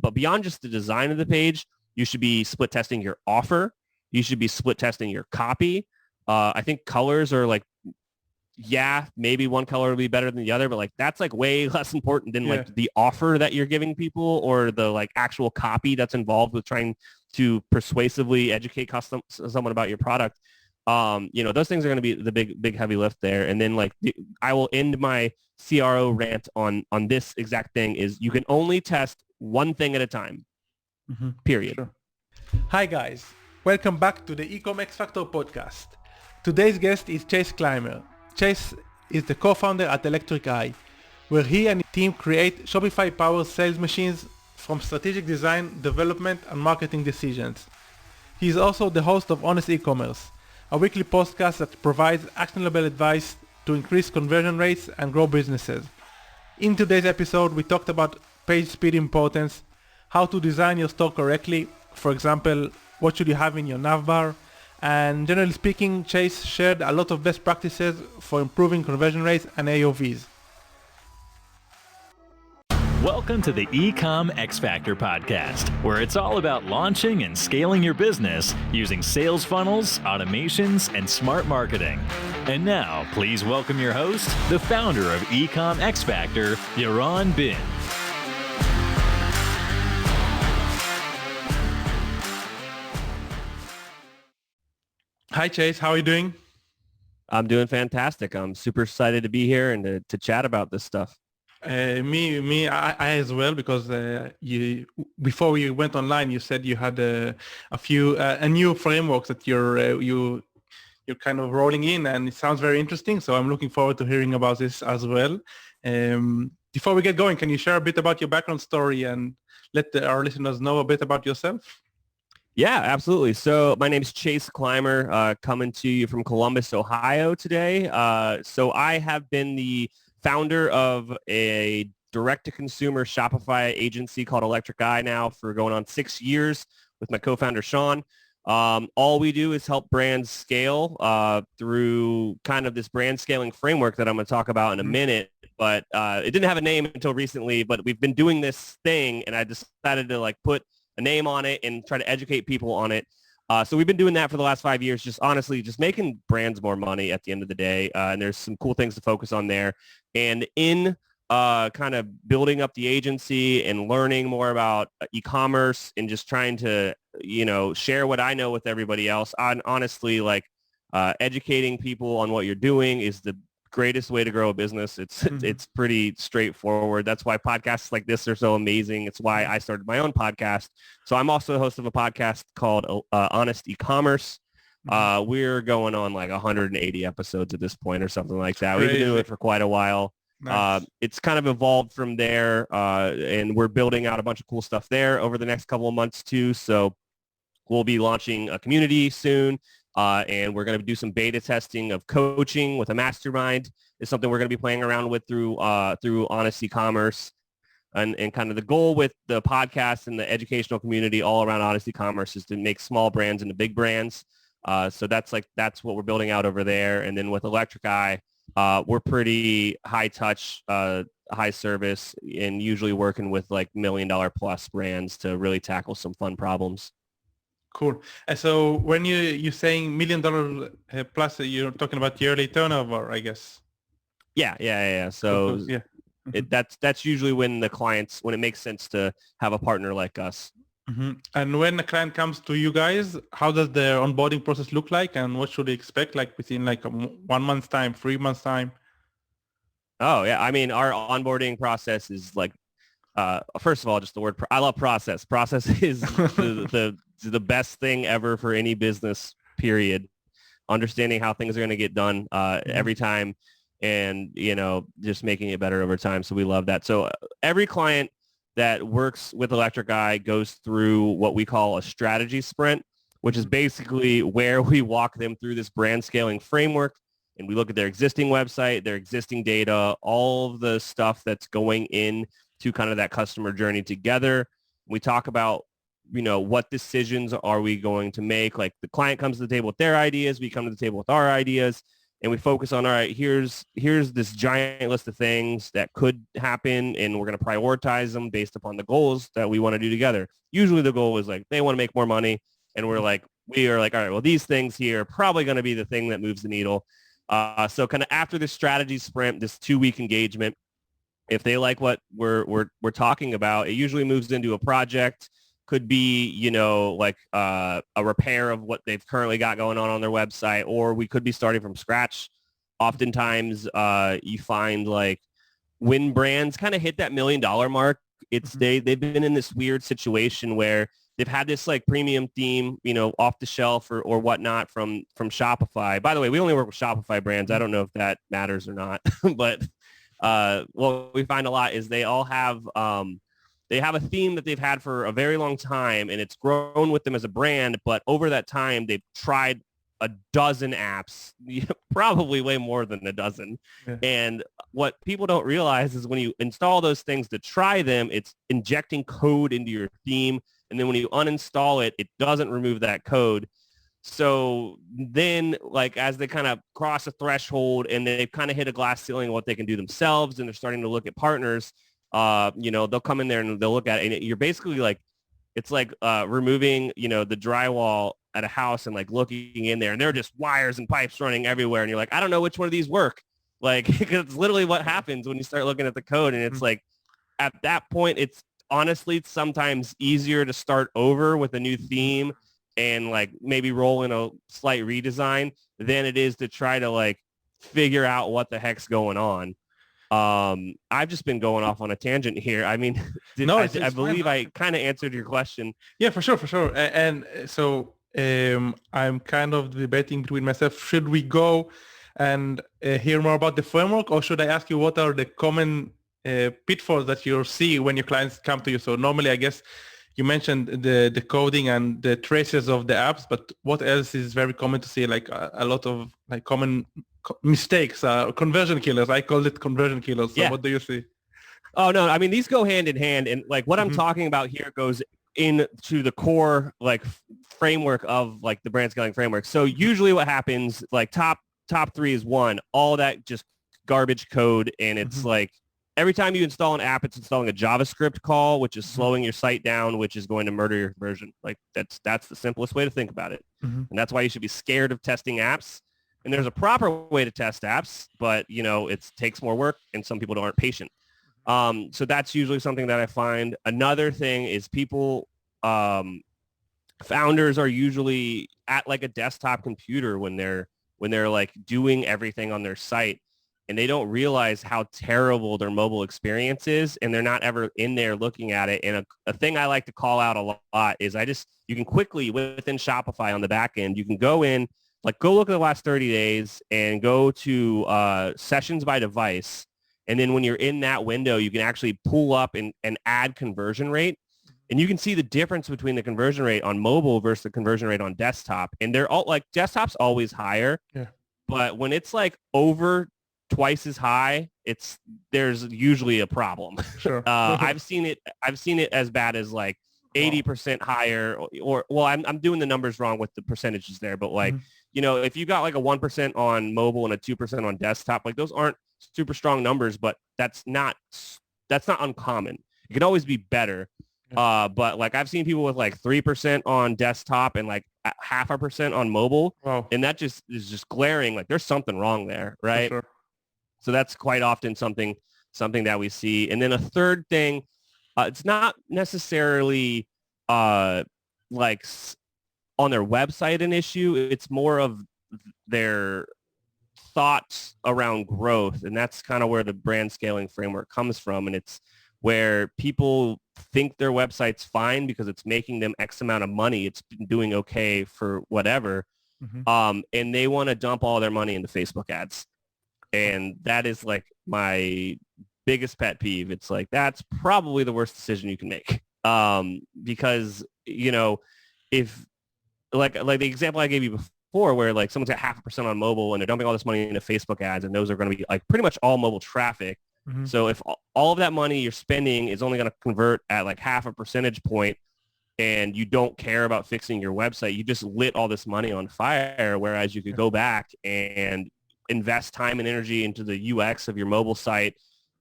But beyond just the design of the page, you should be split testing your offer. You should be split testing your copy. I think colors are like, yeah, maybe one color will be better than the other, but like that's like way less important than like the offer that you're giving people or the like actual copy that's involved with trying to persuasively educate someone about your product. Those things are going to be the big heavy lift there. And then like I will end my CRO rant on this exact thing is you can only test one thing at a time, period. Sure. Hi guys, welcome back to the EcomXFactor podcast. Today's guest is Chase Clymer. Chase is the co-founder at Electric Eye, where he and his team create Shopify-powered sales machines from strategic design, development, and marketing decisions. He is also the host of Honest Ecommerce, a weekly podcast that provides actionable advice to increase conversion rates and grow businesses. In today's episode, we talked about page speed importance, how to design your store correctly, for example, what should you have in your navbar, and generally speaking, Chase shared a lot of best practices for improving conversion rates and AOVs. Welcome to the EcomXFactor podcast, where it's all about launching and scaling your business using sales funnels, automations, and smart marketing. And now, please welcome your host, the founder of EcomXFactor, Yaron Bin. Hi Chase, how are you doing? I'm doing fantastic. I'm super excited to be here and to chat about this stuff. I as well, because before we went online, you said you had a new frameworks that you're kind of rolling in, and it sounds very interesting. So I'm looking forward to hearing about this as well. Before we get going, can you share a bit about your background story and let our listeners know a bit about yourself? Yeah, absolutely. So my name is Chase Clymer, coming to you from Columbus, Ohio today. So I have been the founder of a direct-to-consumer Shopify agency called Electric Eye now for going on 6 years with my co-founder, Sean. All we do is help brands scale through kind of this brand scaling framework that I'm going to talk about in a minute. But it didn't have a name until recently, but we've been doing this thing, and I decided to like put a name on it and try to educate people on it. So we've been doing that for the last 5 years, just honestly, just making brands more money at the end of the day. And there's some cool things to focus on there. And in kind of building up the agency and learning more about e-commerce and just trying to, share what I know with everybody else. Honestly, like educating people on what you're doing is the greatest way to grow a business. It's pretty straightforward. That's why podcasts like this are so amazing. It's why I started my own podcast. So I'm also the host of a podcast called Honest Ecommerce. We're going on like 180 episodes at this point or something like that. We've been doing it for quite a while. Nice. It's kind of evolved from there, and we're building out a bunch of cool stuff there over the next couple of months too. So we'll be launching a community soon. And we're going to do some beta testing of coaching with a mastermind. Is something we're going to be playing around with through Honest Ecommerce. And kind of the goal with the podcast and the educational community all around Honest Ecommerce is to make small brands into big brands. So that's what we're building out over there. And then with Electric Eye, we're pretty high touch, high service, and usually working with like $1 million plus brands to really tackle some fun problems. Cool. So when you're saying $1 million plus, you're talking about yearly turnover, I guess. Yeah. So yeah. That's usually when it makes sense to have a partner like us. Mm-hmm. And when a client comes to you guys, how does their onboarding process look like, and what should they expect, like within like 1 month's time, 3 months time? Oh yeah, I mean our onboarding process is like, first of all, just the word. I love process. Process is the best thing ever for any business. Period. Understanding how things are going to get done every time, and just making it better over time. So we love that. So every client that works with Electric Eye goes through what we call a strategy sprint, which is basically where we walk them through this brand scaling framework, and we look at their existing website, their existing data, all of the stuff that's going in to kind of that customer journey together. We talk about, what decisions are we going to make? Like the client comes to the table with their ideas, we come to the table with our ideas, and we focus on, all right, here's this giant list of things that could happen, and we're going to prioritize them based upon the goals that we want to do together. Usually the goal is like they want to make more money, and we are like, all right, well, these things here are probably going to be the thing that moves the needle. So kind of after this strategy sprint, this 2-week engagement, if they like what we're talking about, it usually moves into a project. Could be, like a repair of what they've currently got going on their website, or we could be starting from scratch. Oftentimes, you find like when brands kind of hit that $1 million mark, they've been in this weird situation where they've had this like premium theme, off the shelf or whatnot from Shopify. By the way, we only work with Shopify brands. I don't know if that matters or not, but what we find a lot is they all have they have a theme that they've had for a very long time, and it's grown with them as a brand. But over that time, they've tried a dozen apps, probably way more than a dozen. Yeah. And what people don't realize is when you install those things to try them, it's injecting code into your theme. And then when you uninstall it, it doesn't remove that code. So then, like, as they kind of cross a threshold and they've kind of hit a glass ceiling of what they can do themselves, and they're starting to look at partners, they'll come in there and they'll look at it, and you're basically like, it's like removing, the drywall at a house and like looking in there, and there are just wires and pipes running everywhere. And you're like, I don't know which one of these work. Like, it's literally what happens when you start looking at the code. And it's like, at that point, it's honestly sometimes easier to start over with a new theme and like maybe roll in a slight redesign than it is to try to like figure out what the heck's going on. I've just been going off on a tangent here. I mean, I believe I kind of answered your question. Yeah, for sure. And so I'm kind of debating between myself. Should we go and hear more about the framework, or should I ask you what are the common pitfalls that you see when your clients come to you? So normally, I guess you mentioned the coding and the traces of the apps, but what else is very common to see? Like a lot of like common mistakes, conversion killers. I call it conversion killers. So yeah. What do you see? Oh, no, I mean, these go hand in hand. And like what I'm talking about here goes into the core like framework of like the brand scaling framework. So usually what happens, like top 3 is one, all that just garbage code. And it's like every time you install an app, it's installing a JavaScript call, which is slowing your site down, which is going to murder your conversion. Like that's the simplest way to think about it. And that's why you should be scared of testing apps. And there's a proper way to test apps, but it takes more work and some people aren't patient. So that's usually something that I find. Another thing is people, founders are usually at like a desktop computer when they're like doing everything on their site, and they don't realize how terrible their mobile experience is, and they're not ever in there looking at it. And a thing I like to call out a lot is you can quickly within Shopify on the back end, you can go in, like go look at the last 30 days and go to sessions by device. And then when you're in that window, you can actually pull up and add conversion rate. And you can see the difference between the conversion rate on mobile versus the conversion rate on desktop. And they're all like desktop's always higher. Yeah. But when it's like over twice as high, there's usually a problem. Sure. I've seen it as bad as like 80% higher or I'm doing the numbers wrong with the percentages there, but like, if you got like a 1% on mobile and a 2% on desktop, like those aren't super strong numbers, but that's not uncommon. It can always be better. But like I've seen people with like 3% on desktop and like 0.5% on mobile. Wow. And that just is just glaring. Like there's something wrong there. Right. Sure. So that's quite often something that we see. And then a third thing, it's not necessarily like on their website an issue. It's more of their thoughts around growth. And that's kind of where the brand scaling framework comes from. And it's where people think their website's fine because it's making them X amount of money. It's been doing okay for whatever. And they want to dump all their money into Facebook ads. And that is like my biggest pet peeve. It's like, that's probably the worst decision you can make. Because, if like the example I gave you before where like someone's got 0.5% on mobile and they're dumping all this money into Facebook ads, and those are going to be like pretty much all mobile traffic. So if all of that money you're spending is only going to convert at like 0.5 percentage point, and you don't care about fixing your website, you just lit all this money on fire. Whereas you could go back and invest time and energy into the UX of your mobile site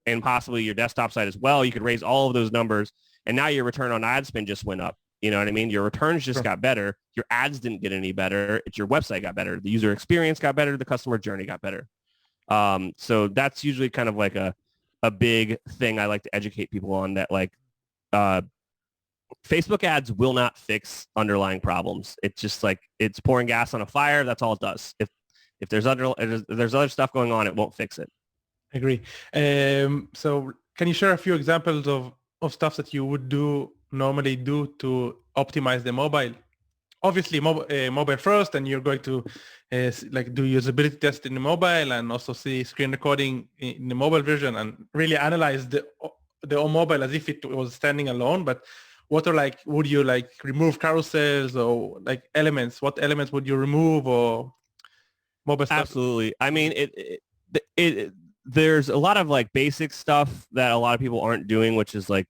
and possibly your desktop site as well. You could raise all of those numbers, and now your return on ad spend just went up. You know what I mean? Your returns just got better. Your ads didn't get any better. It's your website got better. The user experience got better. The customer journey got better. So that's usually kind of like a big thing I like to educate people on, that like Facebook ads will not fix underlying problems. It's just like it's pouring gas on a fire. That's all it does. If there's other stuff going on, it won't fix it. I agree. So can you share a few examples of stuff that you would normally do to optimize the mobile? Obviously, mobile first, and you're going to like do usability test in the mobile and also see screen recording in the mobile version and really analyze the mobile as if it was standing alone. But what are like, would you like remove carousels or like elements? What elements would you remove or mobile stuff? Absolutely. I mean, there's a lot of like basic stuff that a lot of people aren't doing, which is like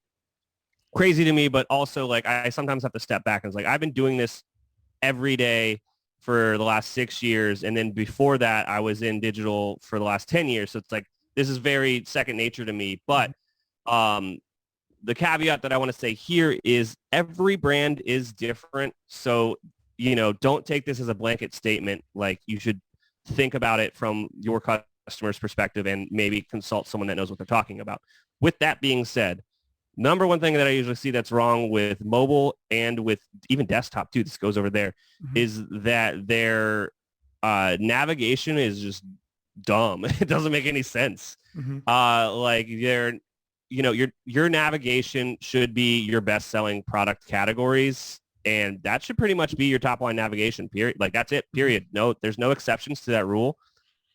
crazy to me, but also like I sometimes have to step back and it's like, I've been doing this every day for the last 6 years. And then before that, I was in digital for the last 10 years. So it's like, this is very second nature to me. But the caveat that I want to say here is every brand is different. So, you know, don't take this as a blanket statement. Like, you should think about it from your customer's perspective and maybe consult someone that knows what they're talking about. With that being said, number one thing that I usually see that's wrong with mobile and with even desktop too, this goes over there, is that their navigation is just dumb. It doesn't make any sense. Like your navigation should be your best selling product categories, and that should pretty much be your top line navigation, period. Like, that's it, period. No, there's no exceptions to that rule.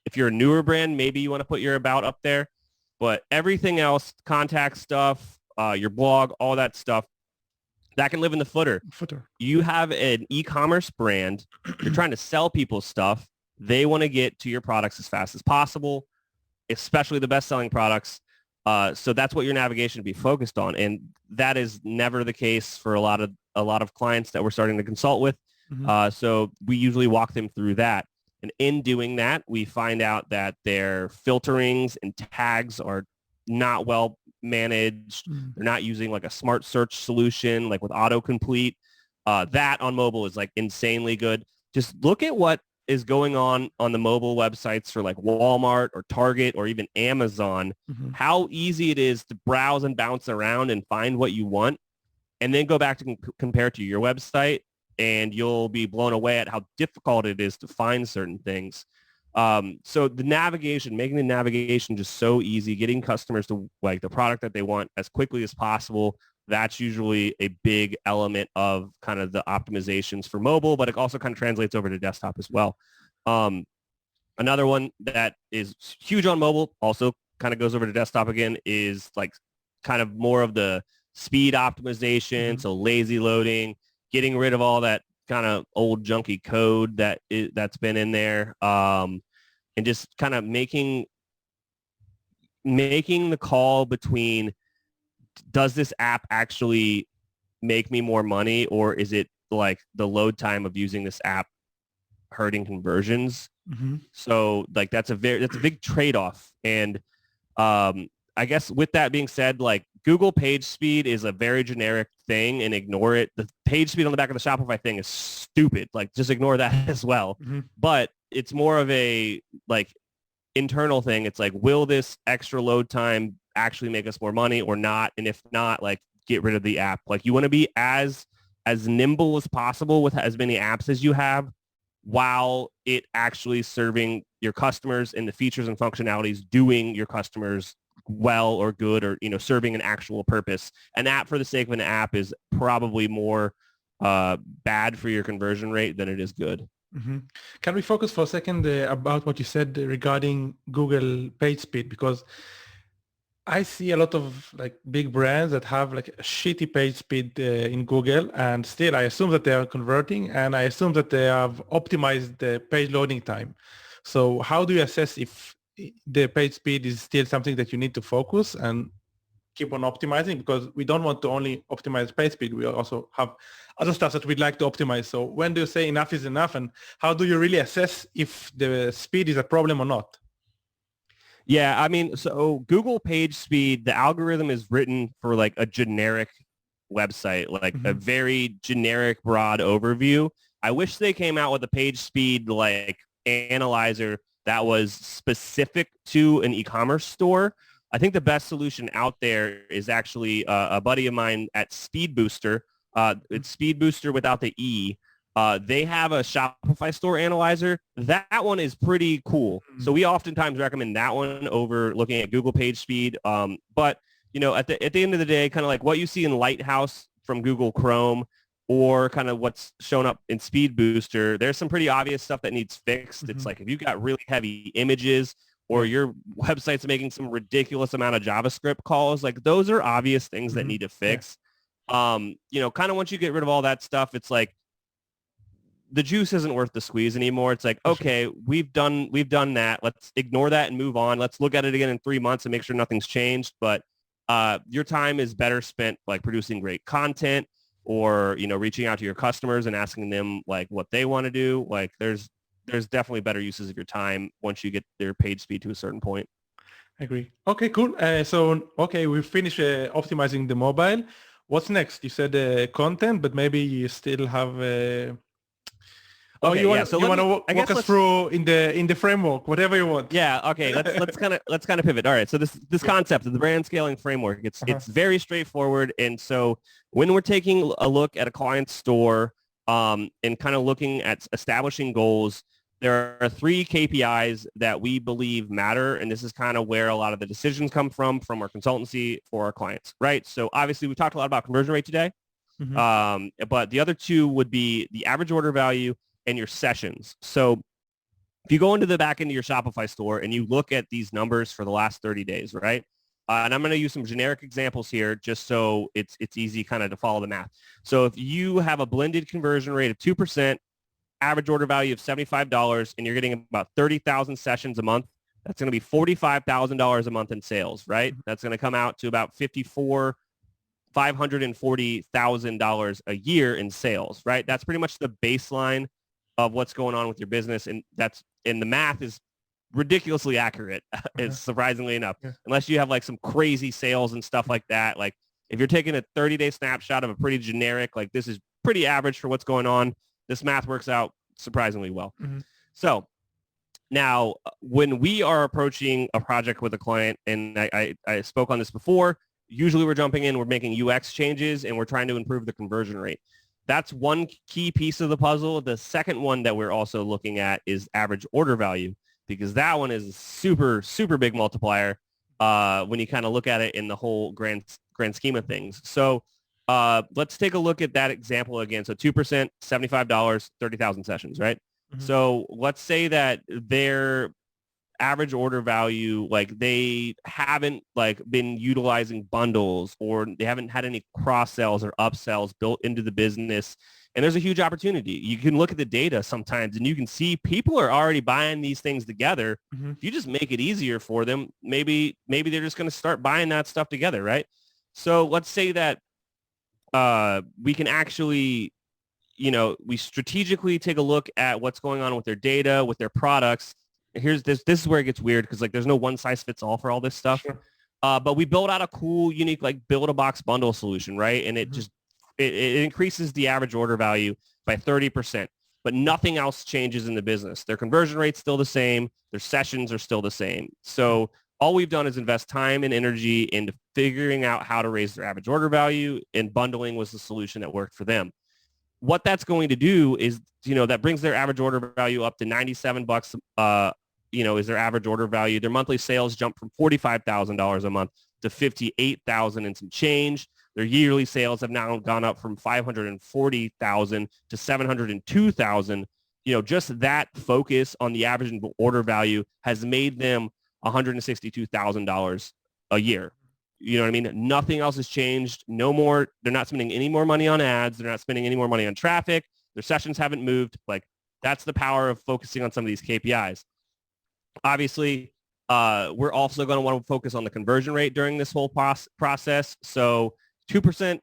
If you're a newer brand, maybe you want to put your about up there, but everything else, contact stuff, your blog, all that stuff, that can live in the footer. You have an e-commerce brand, you're trying to sell people stuff. They want to get to your products as fast as possible, especially the best-selling products. So that's what your navigation would be focused on, and that is never the case for a lot of clients that we're starting to consult with. So we usually walk them through that, and in doing that, we find out that their filterings and tags are not well managed. They're not using like a smart search solution, like with autocomplete. That on mobile is like insanely good. Just look at what is going on the mobile websites for like Walmart or Target or even Amazon, how easy it is to browse and bounce around and find what you want, and then go back to compare to your website, and you'll be blown away at how difficult it is to find certain things. So the navigation, making the navigation just so easy, getting customers to like the product that they want as quickly as possible, that's usually a big element of kind of the optimizations for mobile, but it also kind of translates over to desktop as well. Another one that is huge on mobile, also kind of goes over to desktop again, is like kind of more of the speed optimization. So lazy loading, getting rid of all that kind of old junky code that's been in there, and just kind of making the call between, does this app actually make me more money, or is it like the load time of using this app hurting conversions? So like that's a big trade-off. And I guess with that being said, like Google page speed is a very generic thing, and ignore it. The page speed on the back of the Shopify thing is stupid. Like, just ignore that as well. But it's more of a like internal thing. It's like, will this extra load time actually make us more money or not? And if not, like, get rid of the app. Like, you want to be as nimble as possible with as many apps as you have, while it actually serving your customers and the features and functionalities doing your customers well or good, or, you know, serving an actual purpose. An app for the sake of an app is probably more bad for your conversion rate than it is good. Can we focus for a second about what you said regarding Google page speed? Because I see a lot of like big brands that have like a shitty page speed in Google, and still I assume that they are converting, and I assume that they have optimized the page loading time. So how do you assess if the page speed is still something that you need to focus, and keep on optimizing because we don't want to only optimize page speed. We also have other stuff that we'd like to optimize. So when do you say enough is enough, and how do you really assess if the speed is a problem or not? Yeah, I mean, so Google page speed, the algorithm is written for like a generic website, like a very generic, broad overview. I wish they came out with a page speed like analyzer that was specific to an e-commerce store. I think the best solution out there is actually a buddy of mine at Speed Booster. It's Speed Booster without the E. They have a Shopify store analyzer. That one is pretty cool. So we oftentimes recommend that one over looking at Google page speed. But you know, at the end of the day, kind of like what you see in Lighthouse from Google Chrome or kind of what's shown up in Speed Booster, there's some pretty obvious stuff that needs fixed. It's like if you've got really heavy images or your website's making some ridiculous amount of JavaScript calls, like those are obvious things that need to fix. You know, kind of once you get rid of all that stuff, it's like the juice isn't worth the squeeze anymore. It's like, okay, we've done that. Let's ignore that and move on. Let's look at it again in 3 months and make sure nothing's changed. But your time is better spent like producing great content or, you know, reaching out to your customers and asking them like what they want to do. Like there's definitely better uses of your time once you get their page speed to a certain point. I agree. Okay, cool. Okay, we finished optimizing the mobile. What's next? You said content, but maybe you still have... Okay, you want to walk us through in the framework, whatever you want. Yeah. Okay. Let's kind of pivot. All right. So this concept of the brand scaling framework, it's very straightforward. And so when we're taking a look at a client's store and kind of looking at establishing goals, there are 3 KPIs that we believe matter, and this is kind of where a lot of the decisions come from our consultancy for our clients, right? So obviously we talked a lot about conversion rate today, but the other 2 would be the average order value and your sessions. So if you go into the back end of your Shopify store and you look at these numbers for the last 30 days, right? And I'm going to use some generic examples here just so it's easy kind of to follow the math. So if you have a blended conversion rate of 2%, average order value of $75, and you're getting about 30,000 sessions a month, that's going to be $45,000 a month in sales, right? That's going to come out to about $540,000 a year in sales, right? That's pretty much the baseline of what's going on with your business. And the math is ridiculously accurate, is surprisingly enough, unless you have like some crazy sales and stuff like that. Like if you're taking a 30-day snapshot of a pretty generic, like this is pretty average for what's going on, this math works out surprisingly well. So now when we are approaching a project with a client, and I spoke on this before, usually we're jumping in, we're making UX changes, and we're trying to improve the conversion rate. That's one key piece of the puzzle. The second one that we're also looking at is average order value, because that one is a super, super big multiplier when you kind of look at it in the whole grand scheme of things. So let's take a look at that example again. So 2%, $75, 30,000 sessions, right? So let's say that their average order value, like they haven't like been utilizing bundles or they haven't had any cross sells or upsells built into the business. And there's a huge opportunity. You can look at the data sometimes and you can see people are already buying these things together. If you just make it easier for them, maybe they're just going to start buying that stuff together, right? So let's say that we can actually, you know, we strategically take a look at what's going on with their data, with their products. Here's this is where it gets weird because like there's no one size fits all for all this stuff. But we build out a cool, unique, like build a box bundle solution, right? And it just, it increases the average order value by 30%, but nothing else changes in the business. Their conversion rate's still the same. Their sessions are still the same. So all we've done is invest time and energy into figuring out how to raise their average order value, and bundling was the solution that worked for them. What that's going to do is, you know, that brings their average order value up to $97, you know, is their average order value. Their monthly sales jump from $45,000 a month to $58,000 and some change. Their yearly sales have now gone up from $540,000 to $702,000. You know, just that focus on the average order value has made them $162,000 a year. You know what I mean? Nothing else has changed. No more. They're not spending any more money on ads. They're not spending any more money on traffic. Their sessions haven't moved. Like that's the power of focusing on some of these KPIs. Obviously, We're also going to want to focus on the conversion rate during this whole process. So 2%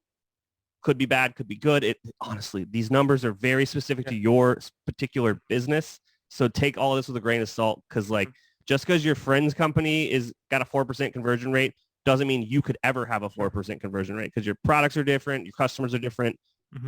could be bad, could be good. Honestly, these numbers are very specific to your particular business. So take all of this with a grain of salt, because like just because your friend's company is got a 4% conversion rate doesn't mean you could ever have a 4% conversion rate, because your products are different, your customers are different.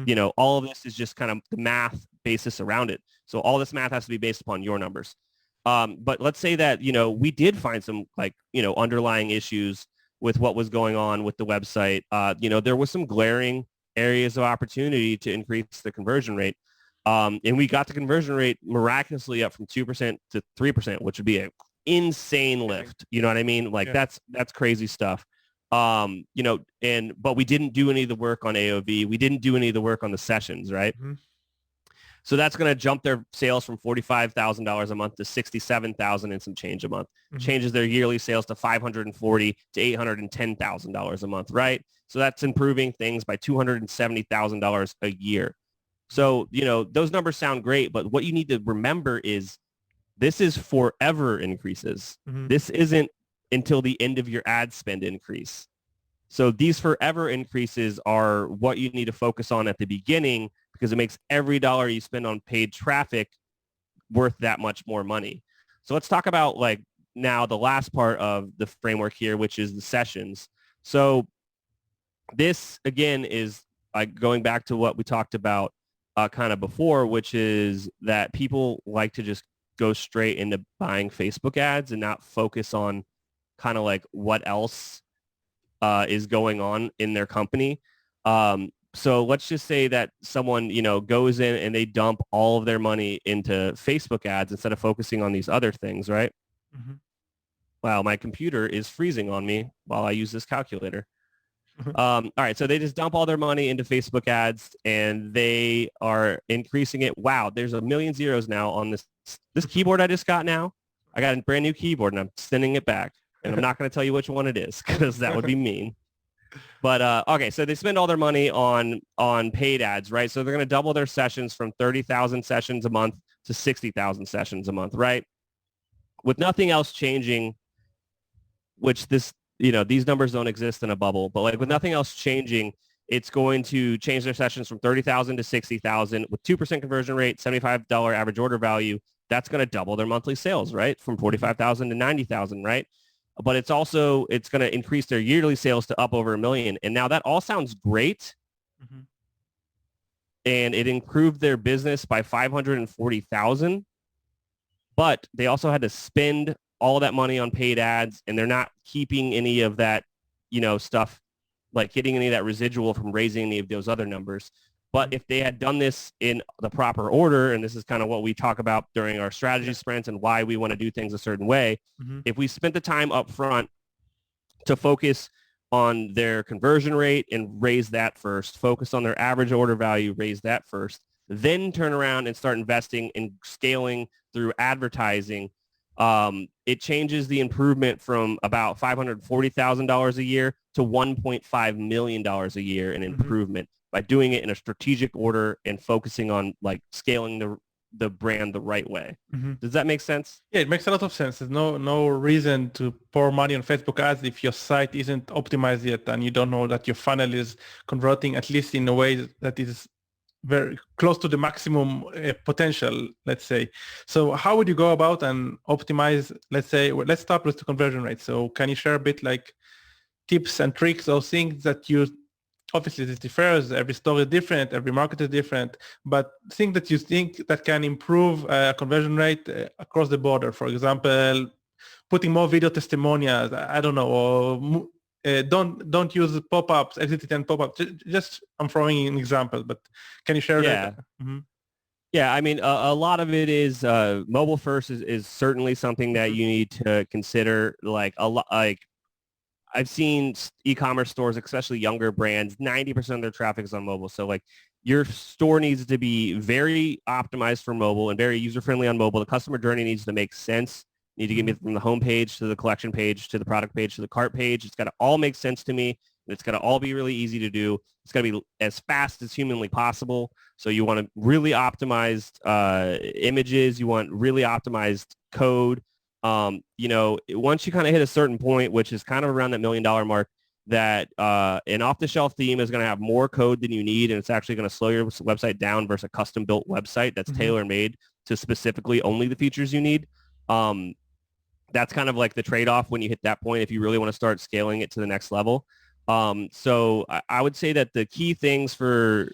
You know, all of this is just kind of the math basis around it. So all this math has to be based upon your numbers. But let's say that, you know, we did find some like, you know, underlying issues with what was going on with the website. You know, there was some glaring areas of opportunity to increase the conversion rate. And we got the conversion rate miraculously up from 2% to 3%, which would be an insane lift. You know what I mean? Like that's crazy stuff. You know, but we didn't do any of the work on AOV. We didn't do any of the work on the sessions, right? So that's going to jump their sales from $45,000 a month to $67,000 and some change a month. Changes their yearly sales to $540,000 to $810,000 a month, right? So that's improving things by $270,000 a year. So, you know, those numbers sound great, but what you need to remember is this is forever increases. This isn't until the end of your ad spend increase. So these forever increases are what you need to focus on at the beginning, because it makes every dollar you spend on paid traffic worth that much more money. So let's talk about like now the last part of the framework here, which is the sessions. So this again is like going back to what we talked about kind of before, which is that people like to just go straight into buying Facebook ads and not focus on kind of like what else is going on in their company. So let's just say that someone, you know, goes in and they dump all of their money into Facebook ads instead of focusing on these other things, right? Wow, my computer is freezing on me while I use this calculator. All right, so they just dump all their money into Facebook ads and they are increasing it. Wow, there's a million zeros now on this keyboard I just got now. I got a brand new keyboard and I'm sending it back. And I'm not going to tell you which one it is because that would be mean. But okay, so they spend all their money on paid ads, right? So they're going to double their sessions from 30,000 sessions a month to 60,000 sessions a month, right? With nothing else changing, which this, you know, these numbers don't exist in a bubble, but like with nothing else changing, it's going to change their sessions from 30,000 to 60,000 with 2% conversion rate, $75 average order value. That's going to double their monthly sales, right? From 45,000 to 90,000, right? But it's going to increase their yearly sales to up over $1 million. And now that all sounds great. And it improved their business by 540,000. But they also had to spend all that money on paid ads, and they're not keeping any of that, you know, stuff, like getting any of that residual from raising any of those other numbers. But if they had done this in the proper order, and this is kind of what we talk about during our strategy sprints and why we want to do things a certain way, if we spent the time up front to focus on their conversion rate and raise that first, focus on their average order value, raise that first, then turn around and start investing in scaling through advertising, it changes the improvement from about $540,000 a year to $1.5 million a year in improvement by doing it in a strategic order and focusing on like scaling the brand the right way. Does that make sense? Yeah, it makes a lot of sense. There's no reason to pour money on Facebook ads if your site isn't optimized yet and you don't know that your funnel is converting at least in a way that is very close to the maximum potential, let's say. So how would you go about and optimize, let's say, let's start with the conversion rate. So can you share a bit like tips and tricks or things that you, obviously this differs, every store is different, every market is different, but things that you think that can improve conversion rate across the border? For example, putting more video testimonials, I don't know, or don't use pop-ups, exit and pop-ups. Just I'm throwing in examples, but can you share that? Yeah, I mean, a lot of it is mobile first is certainly something that you need to consider. Like I've seen e-commerce stores, especially younger brands, 90% of their traffic is on mobile. So like your store needs to be very optimized for mobile and very user-friendly on mobile. The customer journey needs to make sense. You need to get me from the home page to the collection page to the product page to the cart page. It's got to all make sense to me. It's got to all be really easy to do. It's got to be as fast as humanly possible. So you want to really optimized images. You want really optimized code. Once you kind of hit a certain point, which is kind of around that $1 million mark, that an off-the-shelf theme is going to have more code than you need, and it's actually going to slow your website down versus a custom-built website that's tailor-made to specifically only the features you need. That's kind of like the trade-off when you hit that point if you really want to start scaling it to the next level. So I would say that the key things for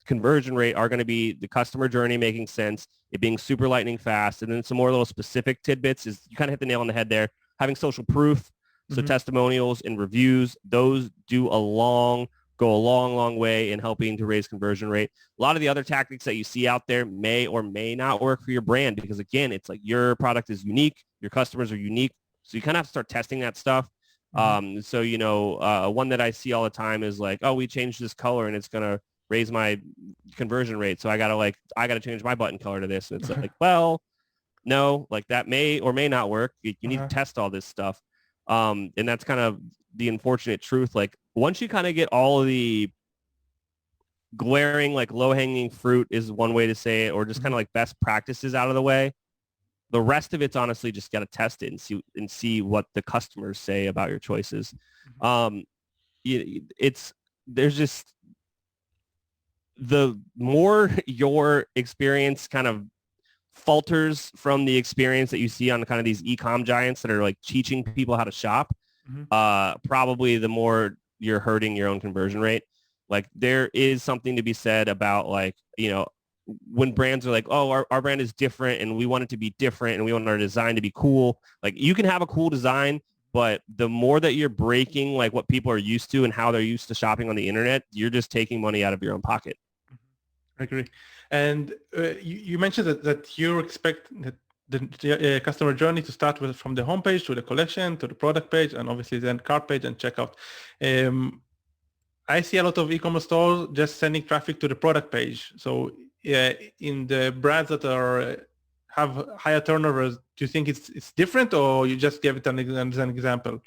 conversion rate are going to be the customer journey making sense, it being super lightning fast, and then some more little specific tidbits is you kind of hit the nail on the head there. Having social proof, so testimonials and reviews, those go a long way in helping to raise conversion rate. A lot of the other tactics that you see out there may or may not work for your brand because, again, it's like your product is unique, your customers are unique, so you kind of have to start testing that stuff. One that I see all the time is like, oh, we changed this color and it's going to raise my conversion rate, so I gotta change my button color to this. And it's like, well, no, like that may or may not work. You need to test all this stuff. And that's kind of the unfortunate truth. Like once you kind of get all of the glaring, like low-hanging fruit is one way to say it, or just kind of like best practices out of the way, the rest of it's honestly just got to test it and see what the customers say about your choices. There's just the more your experience kind of falters from the experience that you see on kind of these e-com giants that are like teaching people how to shop, probably the more you're hurting your own conversion rate. Like there is something to be said about like, when brands are like, oh, our brand is different and we want it to be different and we want our design to be cool. Like you can have a cool design, but the more that you're breaking like what people are used to and how they're used to shopping on the internet, you're just taking money out of your own pocket. I agree. And you mentioned that you expect that the customer journey to start from the homepage to the collection to the product page and obviously then cart page and checkout. I see a lot of e-commerce stores just sending traffic to the product page. So in the brands that have higher turnovers, do you think it's different, or you just gave it as an example?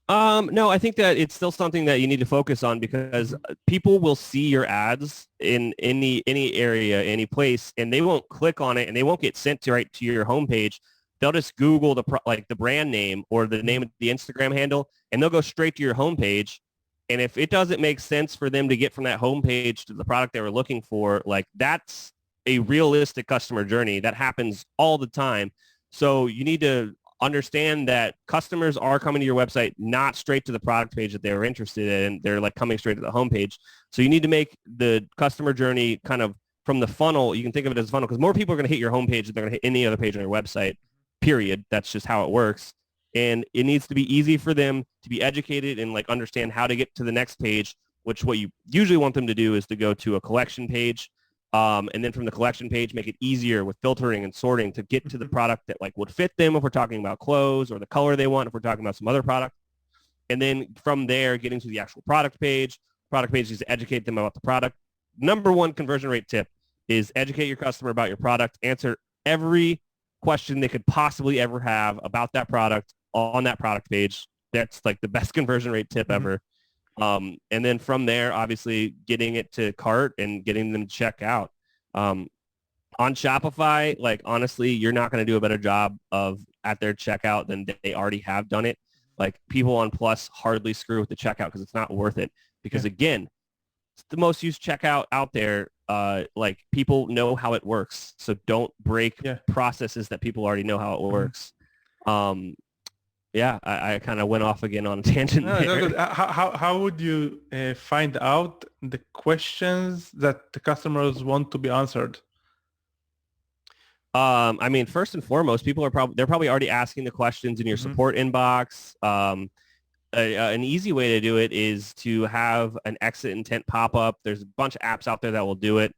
No, I think that it's still something that you need to focus on because people will see your ads in any area, any place, and they won't click on it and they won't get sent right to your homepage. They'll just Google the brand name or the name of the Instagram handle, and they'll go straight to your homepage. And if it doesn't make sense for them to get from that homepage to the product they were looking for, like that's a realistic customer journey that happens all the time. So you need to understand that customers are coming to your website not straight to the product page that they were interested in. They're like coming straight to the homepage. So you need to make the customer journey kind of from the funnel. You can think of it as a funnel because more people are going to hit your homepage than they're going to hit any other page on your website, period. That's just how it works. And it needs to be easy for them to be educated and like understand how to get to the next page, which what you usually want them to do is to go to a collection page. And then from the collection page, make it easier with filtering and sorting to get to the product that like would fit them if we're talking about clothes, or the color they want if we're talking about some other product. And then from there, getting to the actual product page is to educate them about the product. Number one conversion rate tip is educate your customer about your product. Answer every question they could possibly ever have about that product on that product page. That's like the best conversion rate tip ever. And then from there, obviously getting it to cart and getting them to check out. On Shopify, like honestly, you're not going to do a better job at their checkout than they already have done it. Like people on Plus hardly screw with the checkout because it's not worth it. Because again, it's the most used checkout out there. Like people know how it works. So don't break processes that people already know how it works. I kind of went off again on a tangent there. How would you find out the questions that the customers want to be answered? I mean, first and foremost, they're probably already asking the questions in your support inbox. An easy way to do it is to have an exit intent pop up. There's a bunch of apps out there that will do it.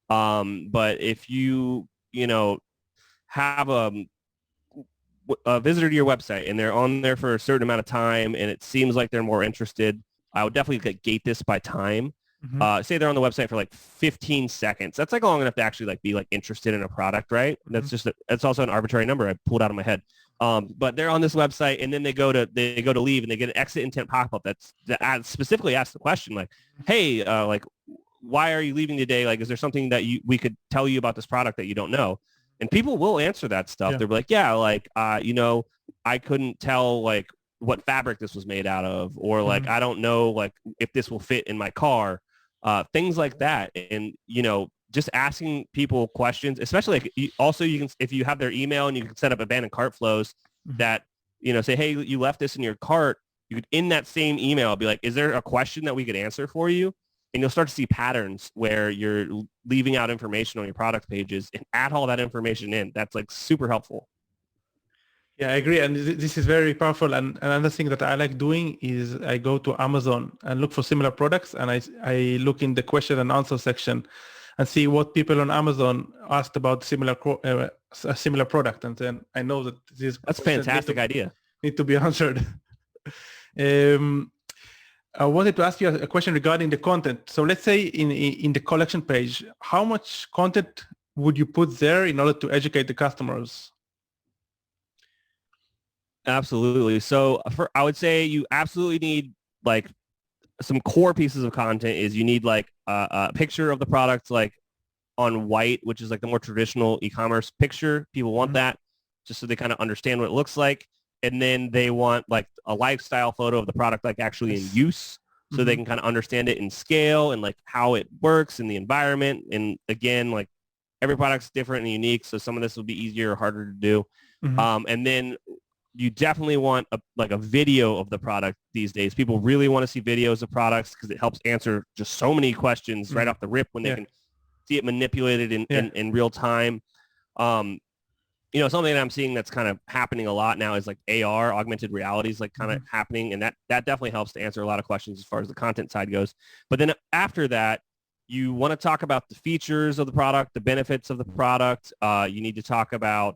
But if you have a visitor to your website and they're on there for a certain amount of time and it seems like they're more interested, I would definitely gate this by time. Say they're on the website for like 15 seconds. That's like long enough to actually like be like interested in a product, right? That's also an arbitrary number I pulled out of my head. But they're on this website and then they go to leave and they get an exit intent pop-up that specifically asks the question like, hey, like, why are you leaving today? Like, is there something that we could tell you about this product that you don't know? And people will answer that stuff. Yeah. They'll be like, yeah, like, I couldn't tell like what fabric this was made out of, or like, I don't know like if this will fit in my car, things like that. And, just asking people questions, especially like you can, if you have their email and you can set up abandoned cart flows that, say, hey, you left this in your cart. You could, in that same email, be like, is there a question that we could answer for you? And you'll start to see patterns where you're leaving out information on your product pages, and add all that information in. That's like super helpful. Yeah, I agree. And this is very powerful. And another thing that I like doing is I go to Amazon and look for similar products. And I look in the question and answer section and see what people on Amazon asked about a similar product. And then I know that that's a fantastic idea. Need to be answered. I wanted to ask you a question regarding the content. So let's say in the collection page, how much content would you put there in order to educate the customers? Absolutely. So I would say you absolutely need like some core pieces of content. Is you need like a picture of the product, like on white, which is like the more traditional e-commerce picture. People want that just so they kind of understand what it looks like. And then they want like a lifestyle photo of the product, like actually in use, so they can kind of understand it in scale and like how it works in the environment. And again, like every product's different and unique. So some of this will be easier or harder to do. And then you definitely want a video of the product these days. People really want to see videos of products because it helps answer just so many questions right off the rip when they can see it manipulated in real time. Something that I'm seeing that's kind of happening a lot now is like AR, augmented reality, is like kind of happening. And that definitely helps to answer a lot of questions as far as the content side goes. But then after that, you want to talk about the features of the product, the benefits of the product. You need to talk about,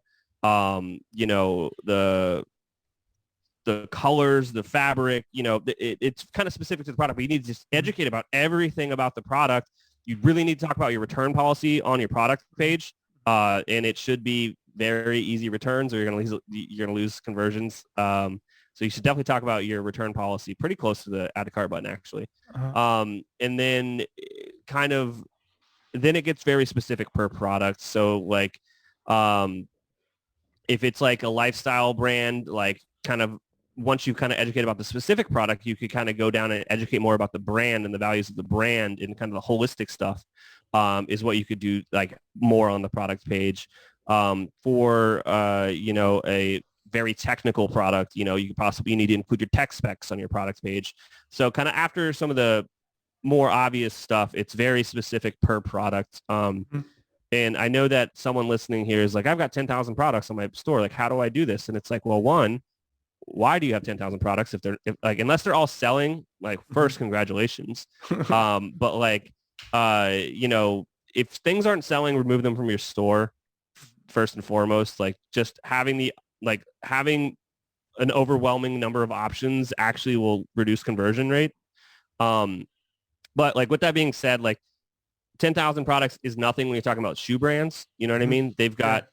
the colors, the fabric, it's kind of specific to the product, but you need to just educate about everything about the product. You really need to talk about your return policy on your product page. And it should be very easy returns, or you're going to lose conversions. So you should definitely talk about your return policy, pretty close to the add to cart button, actually. And then then it gets very specific per product. So like, if it's like a lifestyle brand, like kind of once you kind of educate about the specific product, you could kind of go down and educate more about the brand and the values of the brand and kind of the holistic stuff, is what you could do like more on the product page. For a very technical product, you need to include your tech specs on your product page. So kind of after some of the more obvious stuff, it's very specific per product. And I know that someone listening here is like, I've got 10,000 products on my store. Like, how do I do this? And it's like, well, one, why do you have 10,000 products unless they're all selling? Like, first, congratulations. But like, if things aren't selling, remove them from your store first and foremost. Like, just having an overwhelming number of options actually will reduce conversion rate. But like, with that being said, like 10,000 products is nothing when you're talking about shoe brands. You know what I mean? They've got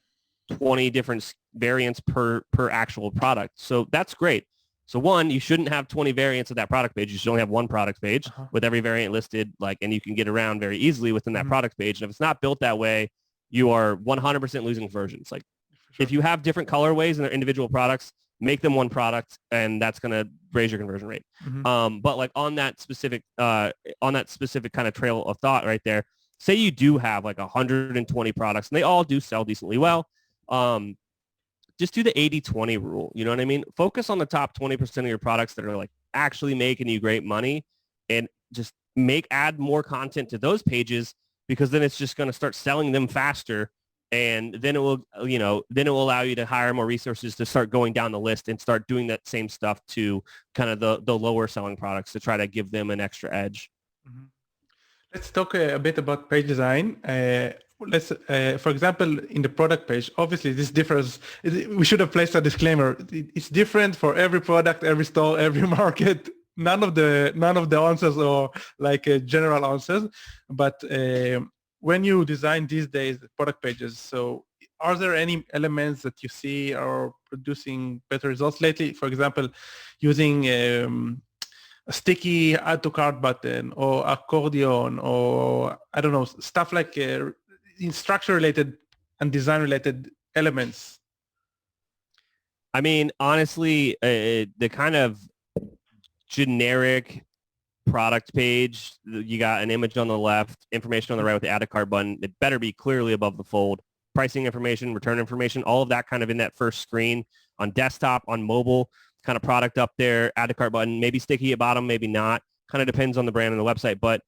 20 different variants per actual product. So that's great. So one, you shouldn't have 20 variants of that product page. You should only have one product page with every variant listed, and you can get around very easily within that product page. And if it's not built that way, you are 100% losing conversions. Like, if you have different colorways in their individual products, make them one product, and that's going to raise your conversion rate. But like on that specific kind of trail of thought right there, say you do have like 120 products and they all do sell decently well. Just do the 80-20 rule. You know what I mean? Focus on the top 20% of your products that are like actually making you great money, and just add more content to those pages, because then it's just going to start selling them faster. And then it will allow you to hire more resources to start going down the list and start doing that same stuff to kind of the lower selling products to try to give them an extra edge. Let's talk a bit about page design. For example, in the product page, obviously this differs. We should have placed a disclaimer. It's different for every product, every store, every market. None of the answers are like general answers. But when you design these days the product pages, so are there any elements that you see are producing better results lately? For example, using a sticky add to cart button or accordion, or I don't know, stuff like in structure related and design related elements? I mean, honestly, the kind of generic product page, you got an image on the left, information on the right with the add to cart button. It better be clearly above the fold. Pricing information, return information, all of that kind of in that first screen on desktop, on mobile, kind of product up there, add to cart button, maybe sticky at bottom, maybe not. Kind of depends on the brand and the website. But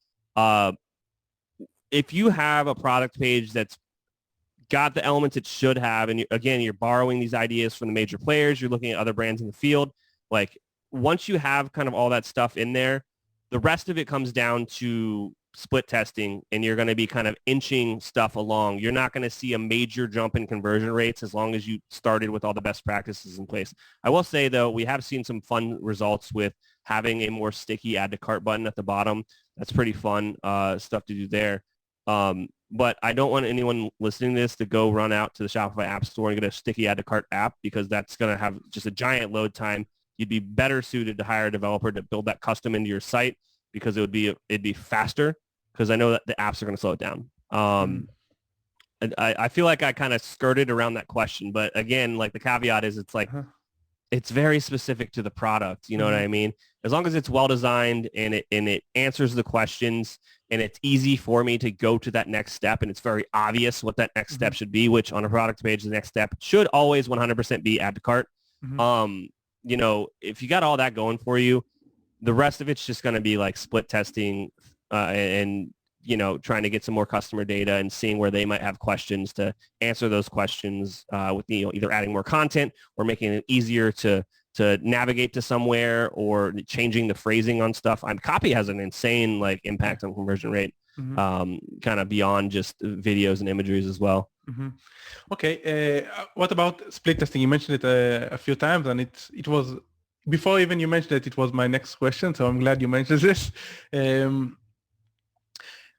if you have a product page that's got the elements it should have, and you're borrowing these ideas from the major players, you're looking at other brands in the field, like once you have kind of all that stuff in there, the rest of it comes down to split testing, and you're going to be kind of inching stuff along. You're not going to see a major jump in conversion rates as long as you started with all the best practices in place. I will say, though, we have seen some fun results with having a more sticky add to cart button at the bottom. That's pretty fun stuff to do there. But I don't want anyone listening to this to go run out to the Shopify App Store and get a sticky add to cart app, because that's going to have just a giant load time. You'd be better suited to hire a developer to build that custom into your site, because it'd be faster, because I know that the apps are going to slow it down. And I feel like I kind of skirted around that question, but again, like the caveat is it's like, it's very specific to the product. You know what I mean? As long as it's well designed and it answers the questions, and it's easy for me to go to that next step, and it's very obvious what that next step should be, which on a product page, the next step should always 100% be add to cart. You know, if you got all that going for you, the rest of it's just going to be like split testing and, you know, trying to get some more customer data and seeing where they might have questions to answer those questions with, you know, either adding more content or making it easier to navigate to somewhere, or changing the phrasing on stuff. Copy has an insane like impact on conversion rate, kind of beyond just videos and imageries as well. Okay. What about split testing? You mentioned it a few times, and it was, before even you mentioned it was my next question. So I'm glad you mentioned this.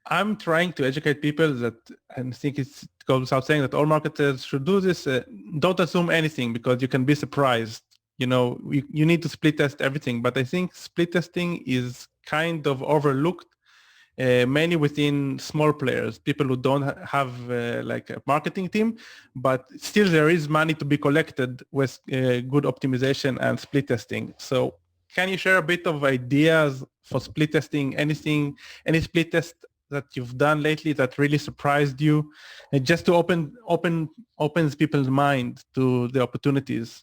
I'm trying to educate people that, and I think it goes without saying that all marketers should do this. Don't assume anything, because you can be surprised. You know, you need to split test everything. But I think split testing is kind of overlooked, mainly within small players, people who don't have like a marketing team, but still there is money to be collected with good optimization and split testing. So can you share a bit of ideas for split testing? Any split test that you've done lately that really surprised you, and just to opens people's mind to the opportunities?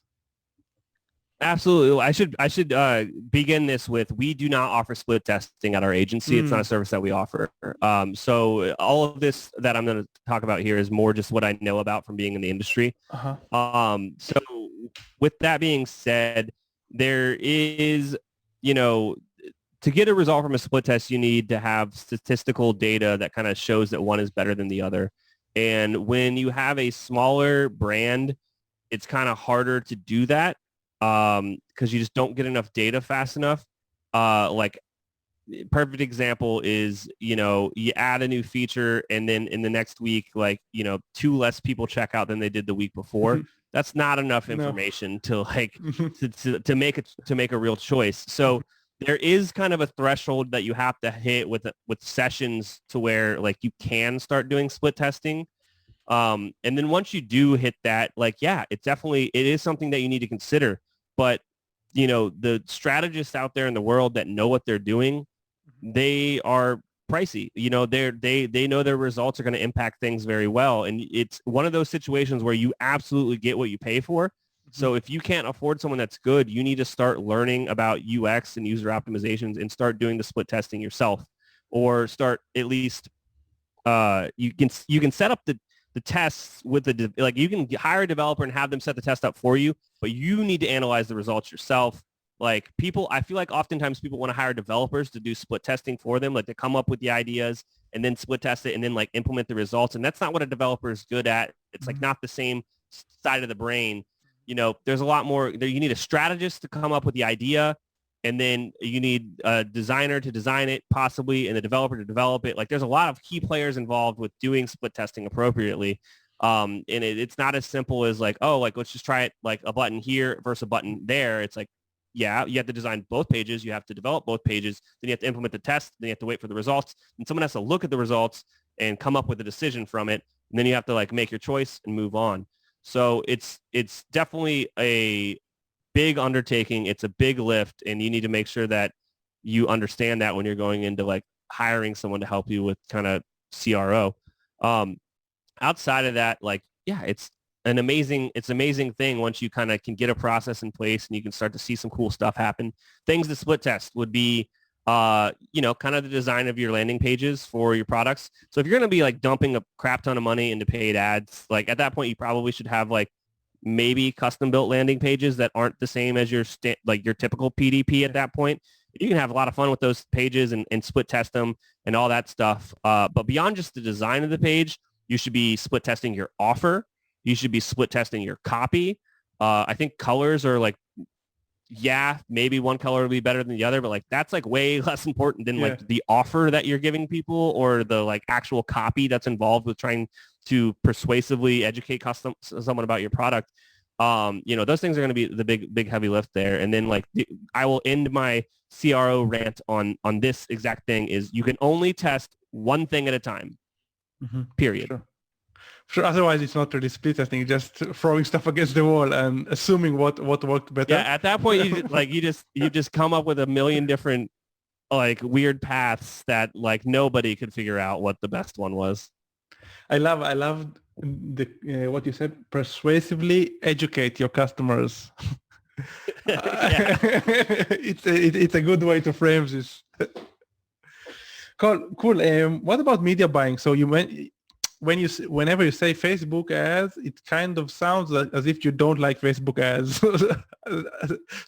Absolutely. I should begin this with, we do not offer split testing at our agency. It's not a service that we offer. So all of this that I'm going to talk about here is more just what I know about from being in the industry. So with that being said, there is, you know, to get a result from a split test, you need to have statistical data that kind of shows that one is better than the other. And when you have a smaller brand, it's kind of harder to do that, because you just don't get enough data fast enough. Like, perfect example is, you know, you add a new feature, and then in the next week, like, you know, 2 less people check out than they did the week before. That's not enough information to like to make a real choice. So there is kind of a threshold that you have to hit with sessions to where like you can start doing split testing. And then once you do hit that, like, yeah, it is something that you need to consider. But, you know, the strategists out there in the world that know what they're doing, they are pricey. You know, they know their results are going to impact things very well. And it's one of those situations where you absolutely get what you pay for. So if you can't afford someone that's good, you need to start learning about UX and user optimizations and start doing the split testing yourself, or start at least you can set up the tests with like you can hire a developer and have them set the test up for you, but you need to analyze the results yourself. Like, I feel like oftentimes people want to hire developers to do split testing for them, like to come up with the ideas and then split test it and then like implement the results. And that's not what a developer is good at. It's like not the same side of the brain. You know, there's a lot more there. You need a strategist to come up with the idea, and then you need a designer to design it possibly, and a developer to develop it. Like, there's a lot of key players involved with doing split testing appropriately. And it's not as simple as like, oh, like, let's just try it like a button here versus a button there. It's like, yeah, you have to design both pages. You have to develop both pages. Then you have to implement the test. Then you have to wait for the results. And someone has to look at the results and come up with a decision from it. and then you have to like make your choice and move on. So it's definitely a big undertaking. It's a big lift, and you need to make sure that you understand that when you're going into like hiring someone to help you with kind of CRO. Outside of that, like, yeah, it's amazing thing once you kind of can get a process in place and you can start to see some cool stuff happen. Things to split test would be, kind of the design of your landing pages for your products. So if you're going to be like dumping a crap ton of money into paid ads, like at that point, you probably should have like maybe custom built landing pages that aren't the same as your your typical PDP at that point. You can have a lot of fun with those pages and split test them and all that stuff. But beyond just the design of the page, you should be split testing your offer. You should be split testing your copy. I think colors are like, yeah, maybe one color will be better than the other, but like that's like way less important than like the offer that you're giving people or the like actual copy that's involved with trying to persuasively educate someone about your product. Those things are going to be the big heavy lift there. And then like I will end my CRO rant on this exact thing is you can only test one thing at a time, period. Sure. Otherwise, it's not really split testing. Just throwing stuff against the wall and assuming what worked better. Yeah, at that point, you just come up with a million different like weird paths that like nobody could figure out what the best one was. I love the what you said. Persuasively educate your customers. It's a good way to frame this. Cool. What about media buying? So whenever you say Facebook ads, it kind of sounds like as if you don't like Facebook ads.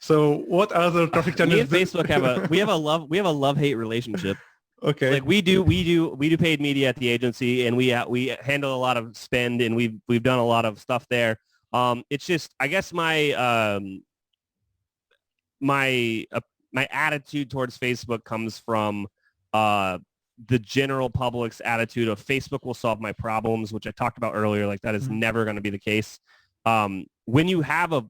So what other traffic channels? Me and Facebook have a love-hate relationship. Okay. Like we do paid media at the agency, and we handle a lot of spend, and we've done a lot of stuff there. It's just, I guess my attitude towards Facebook comes from the general public's attitude of Facebook will solve my problems, which I talked about earlier. Like that is never going to be the case. When you have a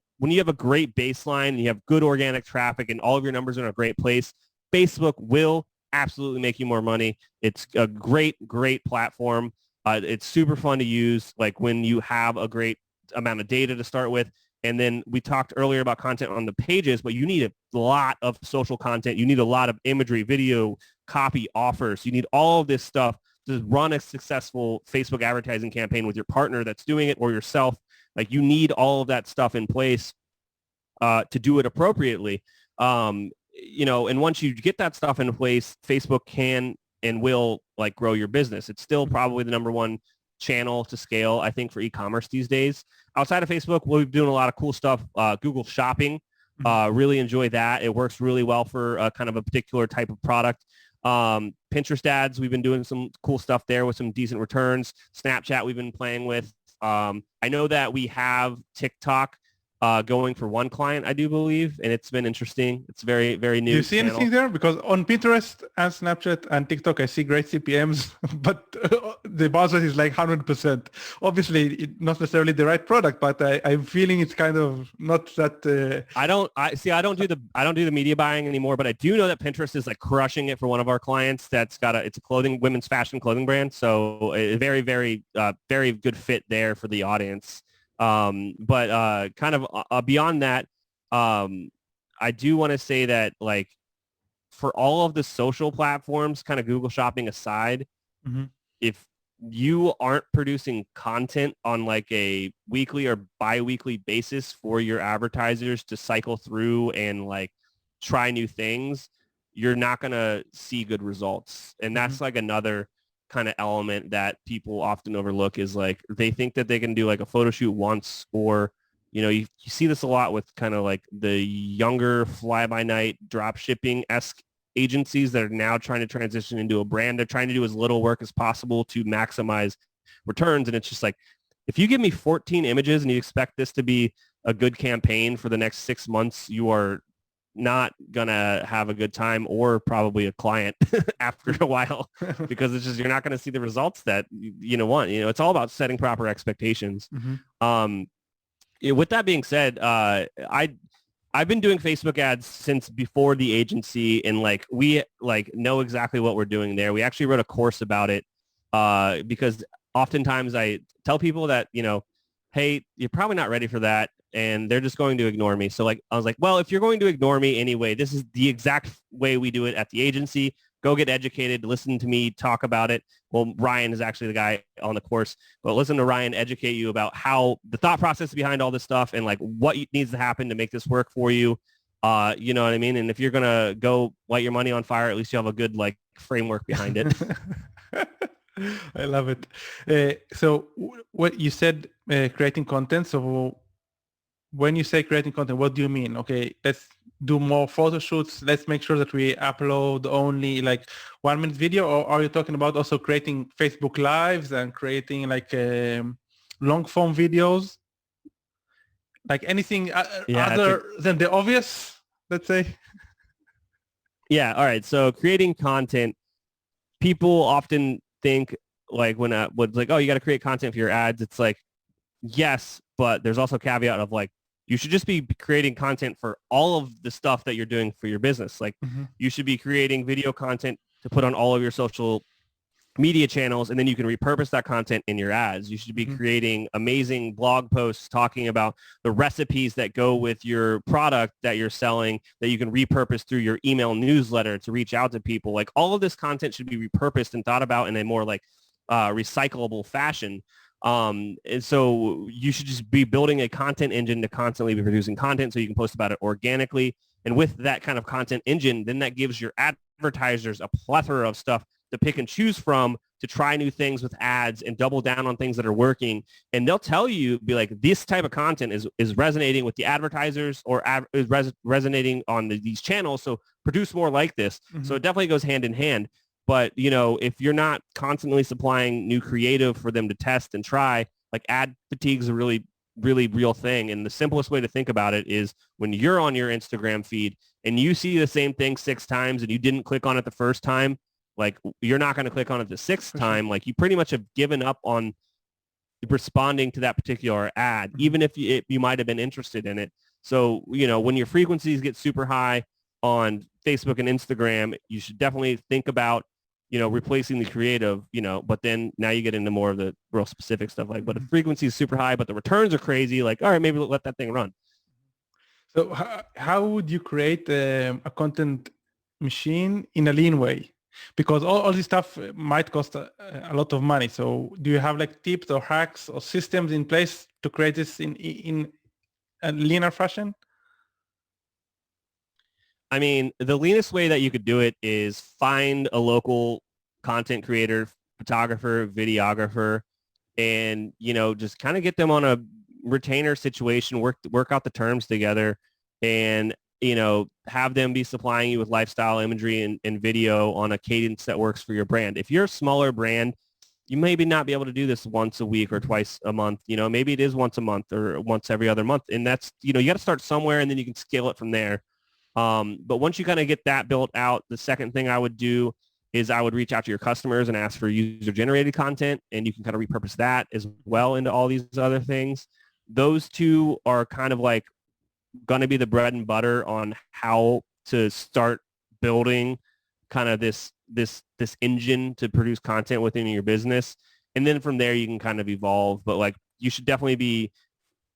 great baseline and you have good organic traffic and all of your numbers are in a great place, Facebook will absolutely make you more money. It's a great platform. It's super fun to use. Like when you have a great amount of data to start with. And then we talked earlier about content on the pages, but you need a lot of social content. You need a lot of imagery, video, copy, offers. You need all of this stuff to run a successful Facebook advertising campaign with your partner that's doing it or yourself. Like you need all of that stuff in place to do it appropriately. And once you get that stuff in place, Facebook can and will like grow your business. It's still probably the number one channel to scale, I think, for e-commerce these days. Outside of Facebook, we've been doing a lot of cool stuff. Google Shopping, really enjoy that. It works really well for kind of a particular type of product. Pinterest ads, we've been doing some cool stuff there with some decent returns. Snapchat, we've been playing with. I know that we have TikTok going for one client, I do believe, and it's been interesting. It's very, very new. Do you see anything there? Because on Pinterest and Snapchat and TikTok, I see great CPMs, but the bounce rate is like 100%. Obviously, not necessarily the right product, but I'm feeling it's kind of not that. I don't do the media buying anymore, but I do know that Pinterest is like crushing it for one of our clients. It's a women's fashion clothing brand, so a very, very, very good fit there for the audience. But kind of beyond that, I do want to say that like for all of the social platforms, kind of Google Shopping aside, if you aren't producing content on like a weekly or bi-weekly basis for your advertisers to cycle through and like try new things, you're not going to see good results. And that's like another kind of element that people often overlook is like they think that they can do like a photo shoot once, or you see this a lot with kind of like the younger fly-by-night drop shipping-esque agencies that are now trying to transition into a brand. They're trying to do as little work as possible to maximize returns, and it's just like, if you give me 14 images and you expect this to be a good campaign for the next 6 months, you are not gonna have a good time, or probably a client after a while, because it's just, you're not gonna see the results that you want. It's all about setting proper expectations. With that being said, I've been doing Facebook ads since before the agency, and like we like know exactly what we're doing there. We actually wrote a course about it because oftentimes I tell people that, hey, you're probably not ready for that. And they're just going to ignore me. So like, I was like, well, if you're going to ignore me anyway, this is the exact way we do it at the agency. Go get educated, listen to me talk about it. Well, Ryan is actually the guy on the course, but listen to Ryan educate you about how the thought process behind all this stuff and like what needs to happen to make this work for you. You know what I mean? And if you're going to go light your money on fire, at least you have a good like framework behind it. I love it. So what you said, creating content. So when you say creating content, what do you mean? Okay, let's do more photo shoots. Let's make sure that we upload only like 1 minute video, or are you talking about also creating Facebook Lives and creating like long form videos? Like anything other than the obvious, let's say? Yeah. All right. So creating content, people often think like when it's like, oh, you got to create content for your ads. It's like, yes, but there's also a caveat of like, you should just be creating content for all of the stuff that you're doing for your business. Like you should be creating video content to put on all of your social media channels, and then you can repurpose that content in your ads. You should be creating amazing blog posts talking about the recipes that go with your product that you're selling that you can repurpose through your email newsletter to reach out to people. Like all of this content should be repurposed and thought about in a more like recyclable fashion. And so you should just be building a content engine to constantly be producing content so you can post about it organically. And with that kind of content engine, then that gives your advertisers a plethora of stuff to pick and choose from to try new things with ads and double down on things that are working. And they'll tell you, be like, this type of content is resonating with the advertisers or is resonating on these channels. So produce more like this. So it definitely goes hand in hand. But, if you're not constantly supplying new creative for them to test and try, like ad fatigue is a really, really real thing. And the simplest way to think about it is when you're on your Instagram feed and you see the same thing 6 times and you didn't click on it the first time, like you're not going to click on it the 6th time. Like you pretty much have given up on responding to that particular ad, even if you might have been interested in it. So, when your frequencies get super high on Facebook and Instagram, you should definitely think about, replacing the creative, but then now you get into more of the real specific stuff. Like, but the frequency is super high, but the returns are crazy. Like, all right, maybe let that thing run. So how would you create a content machine in a lean way? Because all this stuff might cost a lot of money. So do you have like tips or hacks or systems in place to create this in a leaner fashion? I mean, the leanest way that you could do it is find a local content creator, photographer, videographer, and, just kind of get them on a retainer situation, work out the terms together, and, have them be supplying you with lifestyle imagery and video on a cadence that works for your brand. If you're a smaller brand, you maybe not be able to do this once a week or twice a month. Maybe it is once a month or once every other month. And that's, you got to start somewhere and then you can scale it from there. But once you kind of get that built out, the second thing I would do is I would reach out to your customers and ask for user-generated content, and you can kind of repurpose that as well into all these other things. Those two are kind of like going to be the bread and butter on how to start building kind of this engine to produce content within your business. And then from there, you can kind of evolve. But like you should definitely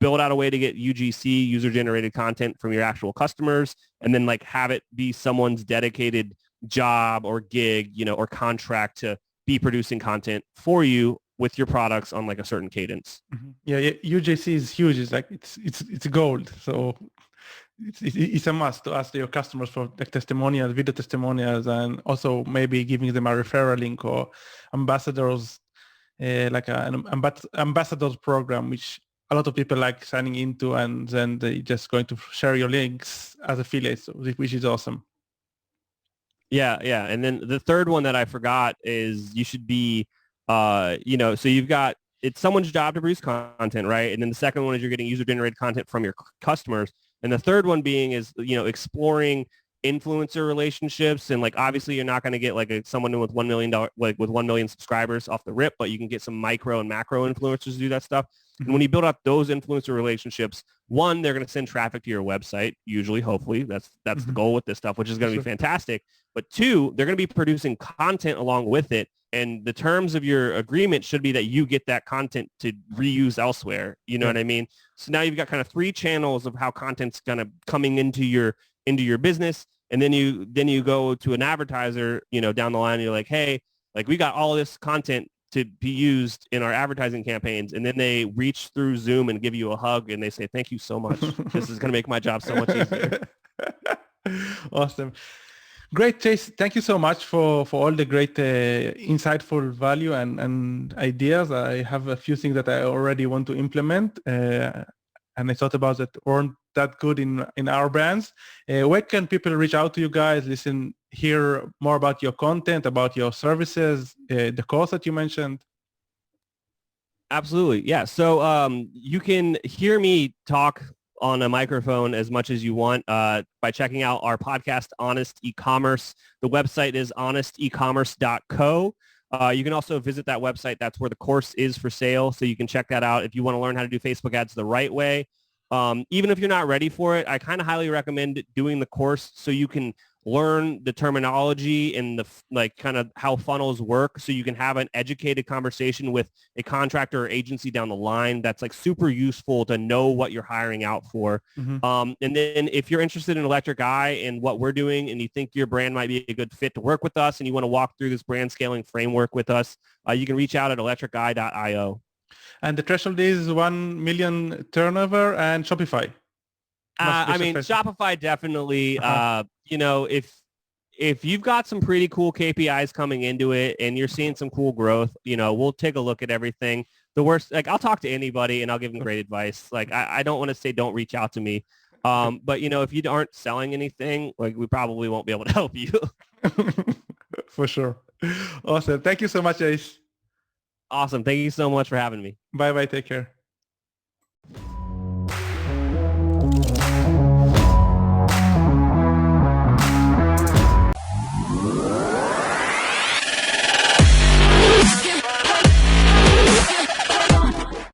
build out a way to get UGC, user-generated content from your actual customers, and then like have it be someone's dedicated job or gig, or contract to be producing content for you with your products on like a certain cadence. Yeah, UGC is huge. It's like it's gold. So it's a must to ask your customers for like testimonials, video testimonials, and also maybe giving them a referral link or ambassadors, like an ambassadors program, which a lot of people like signing into, and then they just going to share your links as affiliates, which is awesome. Yeah. And then the third one that I forgot is you should be, so you've got, it's someone's job to produce content, right? And then the second one is you're getting user-generated content from your customers. And the third one being is, exploring influencer relationships. And like, obviously you're not going to get like someone with $1 million, like with 1 million subscribers off the rip, but you can get some micro and macro influencers to do that stuff. And when you build up those influencer relationships, one, they're going to send traffic to your website, usually, hopefully. That's the goal with this stuff, which is going to be fantastic. But two, they're going to be producing content along with it. and the terms of your agreement should be that you get that content to reuse elsewhere. You know what I mean? So now you've got kind of three channels of how content's kind of coming into your business. And then you go to an advertiser, down the line, and you're like, hey, like we got all this content to be used in our advertising campaigns. And then they reach through Zoom and give you a hug and they say, thank you so much. This is going to make my job so much easier. Awesome. Great, Chase. Thank you so much for all the great insightful value and ideas. I have a few things that I already want to implement. And I thought about that weren't that good in our brands. Where can people reach out to you guys, hear more about your content, about your services, the course that you mentioned? Absolutely. Yeah. So you can hear me talk on a microphone as much as you want by checking out our podcast, Honest Ecommerce. The website is honestecommerce.co. You can also visit that website. That's where the course is for sale. So you can check that out if you want to learn how to do Facebook ads the right way. Even if you're not ready for it, I kind of highly recommend doing the course so you can learn the terminology and kind of how funnels work, so you can have an educated conversation with a contractor or agency down the line. That's like super useful to know what you're hiring out for. Mm-hmm. And then if you're interested in Electric Eye and what we're doing and you think your brand might be a good fit to work with us and you want to walk through this brand scaling framework with us, you can reach out at electriceye.io. And the threshold is 1 million turnover and Shopify. Shopify definitely, if you've got some pretty cool KPIs coming into it and you're seeing some cool growth, we'll take a look at everything. The worst, I'll talk to anybody and I'll give them great advice. I don't want to say don't reach out to me. But if you aren't selling anything, we probably won't be able to help you. For sure. Awesome. Thank you so much, Ace. Awesome. Thank you so much for having me. Bye-bye. Take care.